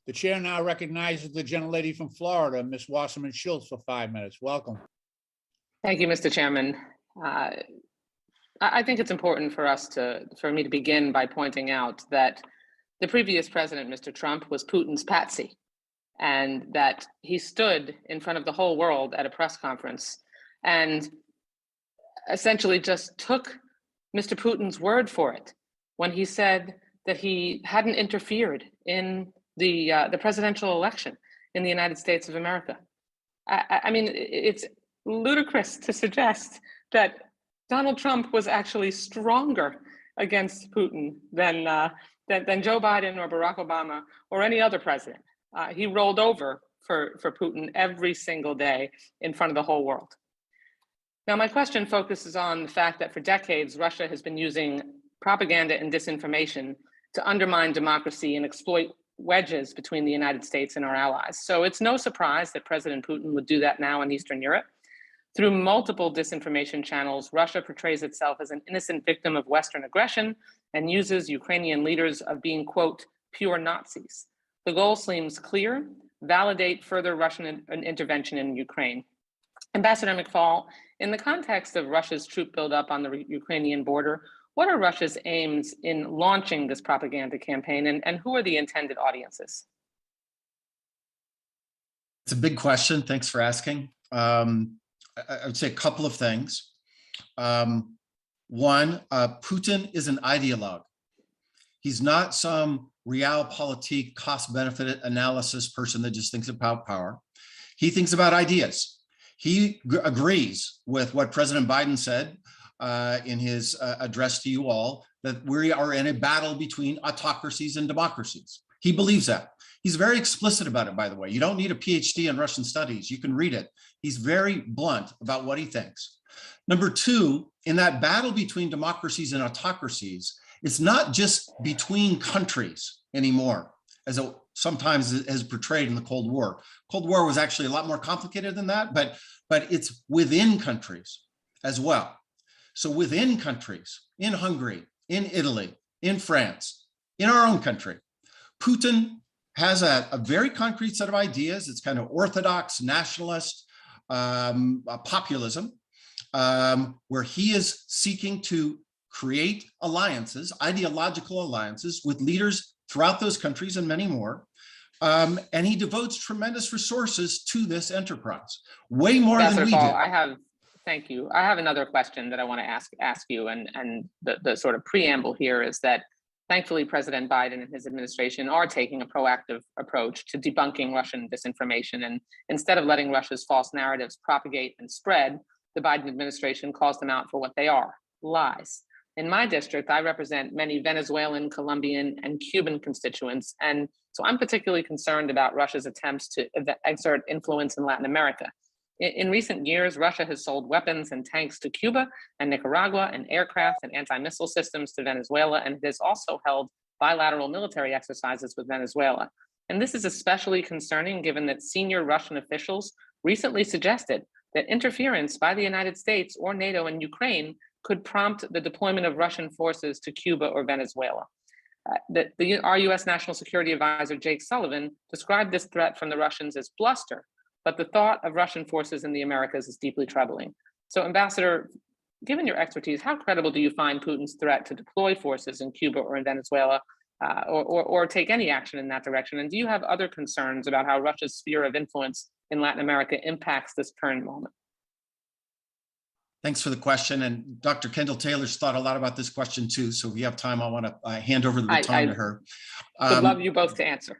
The chair now recognizes the gentlelady from Florida, Ms. Wasserman Schultz, for 5 minutes. Welcome. Thank you, Mr. Chairman. I think it's important for me to begin by pointing out that the previous president, Mr. Trump, was Putin's Patsy, and that he stood in front of the whole world at a press conference and essentially just took Mr. Putin's word for it when he said that he hadn't interfered in the presidential election in the United States of America. I mean, it's ludicrous to suggest that Donald Trump was actually stronger against Putin than Joe Biden or Barack Obama or any other president. He rolled over for Putin every single day in front of the whole world. Now, my question focuses on the fact that for decades, Russia has been using propaganda and disinformation to undermine democracy and exploit wedges between the United States and our allies. So it's no surprise that President Putin would do that now in Eastern Europe. Through multiple disinformation channels, Russia portrays itself as an innocent victim of Western aggression and uses Ukrainian leaders of being, quote, pure Nazis. The goal seems clear: validate further Russian intervention in Ukraine. Ambassador McFaul, in the context of Russia's troop buildup on the Ukrainian border, what are Russia's aims in launching this propaganda campaign, and who are the intended audiences? It's a big question. Thanks for asking. I would say a couple of things. One, Putin is an ideologue. He's not some realpolitik, cost-benefit analysis person that just thinks about power. He thinks about ideas. He agrees with what President Biden said in his address to you all, that we are in a battle between autocracies and democracies. He believes that. He's very explicit about it, by the way. You don't need a PhD in Russian studies. You can read it. He's very blunt about what he thinks. Number two, in that battle between democracies and autocracies, it's not just between countries anymore, as it sometimes is portrayed in the Cold War. Cold War was actually a lot more complicated than that, but it's within countries as well. So within countries, in Hungary, in Italy, in France, in our own country, Putin has a very concrete set of ideas. It's kind of orthodox, nationalist populism, where he is seeking to create alliances, ideological alliances with leaders throughout those countries and many more. And he devotes tremendous resources to this enterprise, way more than we do. Thank you. I have another question that I want to ask you, and the sort of preamble here is that thankfully, President Biden and his administration are taking a proactive approach to debunking Russian disinformation. And instead of letting Russia's false narratives propagate and spread, the Biden administration calls them out for what they are: lies. In my district, I represent many Venezuelan, Colombian, and Cuban constituents. And so I'm particularly concerned about Russia's attempts to exert influence in Latin America. In recent years, Russia has sold weapons and tanks to Cuba and Nicaragua, and aircraft and anti-missile systems to Venezuela, and it has also held bilateral military exercises with Venezuela. And this is especially concerning given that senior Russian officials recently suggested that interference by the United States or NATO in Ukraine could prompt the deployment of Russian forces to Cuba or Venezuela. Our U.S. National Security Advisor, Jake Sullivan, described this threat from the Russians as bluster, but the thought of Russian forces in the Americas is deeply troubling. So, Ambassador, given your expertise, how credible do you find Putin's threat to deploy forces in Cuba or in Venezuela, or take any action in that direction? And do you have other concerns about how Russia's sphere of influence in Latin America impacts this current moment? Thanks for the question. And Dr. Kendall Taylor's thought a lot about this question too. So if you have time, I want to hand over the baton to her. Would love you both to answer.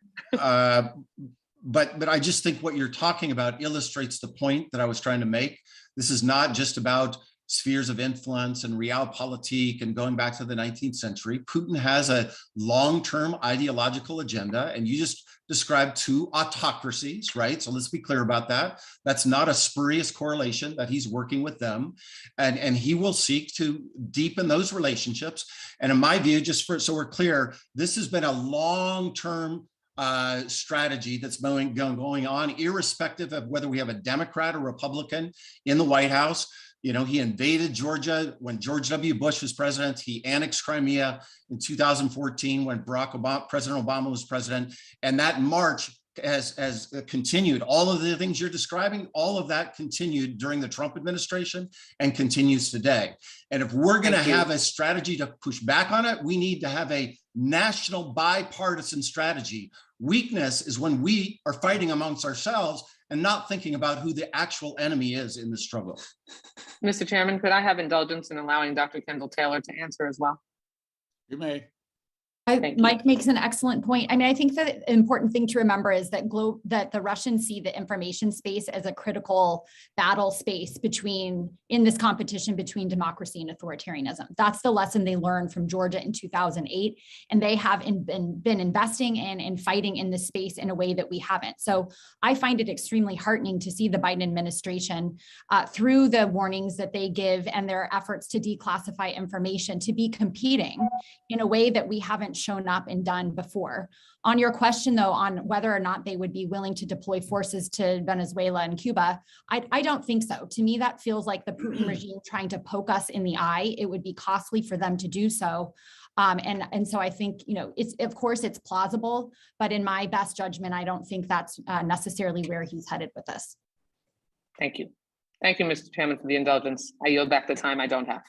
But I just think what you're talking about illustrates the point that I was trying to make. This is not just about spheres of influence and realpolitik and going back to the 19th century. Putin has a long-term ideological agenda, and you just described two autocracies, right? So let's be clear about that. That's not a spurious correlation, that he's working with them, and he will seek to deepen those relationships. And in my view, just so we're clear, this has been a long-term strategy that's going on, irrespective of whether we have a Democrat or Republican in the White House. You know, he invaded Georgia when George W. Bush was president. He annexed Crimea in 2014 when President Obama was president. And that march has continued. All of the things you're describing, all of that continued during the Trump administration and continues today. And if we're going to have a strategy to push back on it, we need to have a national bipartisan strategy. Weakness is when we are fighting amongst ourselves and not thinking about who the actual enemy is in the struggle. Mr. Chairman, could I have indulgence in allowing Dr. Kendall Taylor to answer as well? You may. Thank you. Mike makes an excellent point. I mean, I think the important thing to remember is that the Russians see the information space as a critical battle space in this competition between democracy and authoritarianism. That's the lesson they learned from Georgia in 2008. And they have been investing in and fighting in this space in a way that we haven't. So I find it extremely heartening to see the Biden administration through the warnings that they give and their efforts to declassify information to be competing in a way that we haven't shown up and done before. On your question, though, on whether or not they would be willing to deploy forces to Venezuela and Cuba, I don't think so. To me, that feels like the Putin regime trying to poke us in the eye. It would be costly for them to do so. And so I think, you know, of course it's plausible, but in my best judgment, I don't think that's necessarily where he's headed with this. Thank you. Thank you, Mr. Chairman, for the indulgence. I yield back the time I don't have.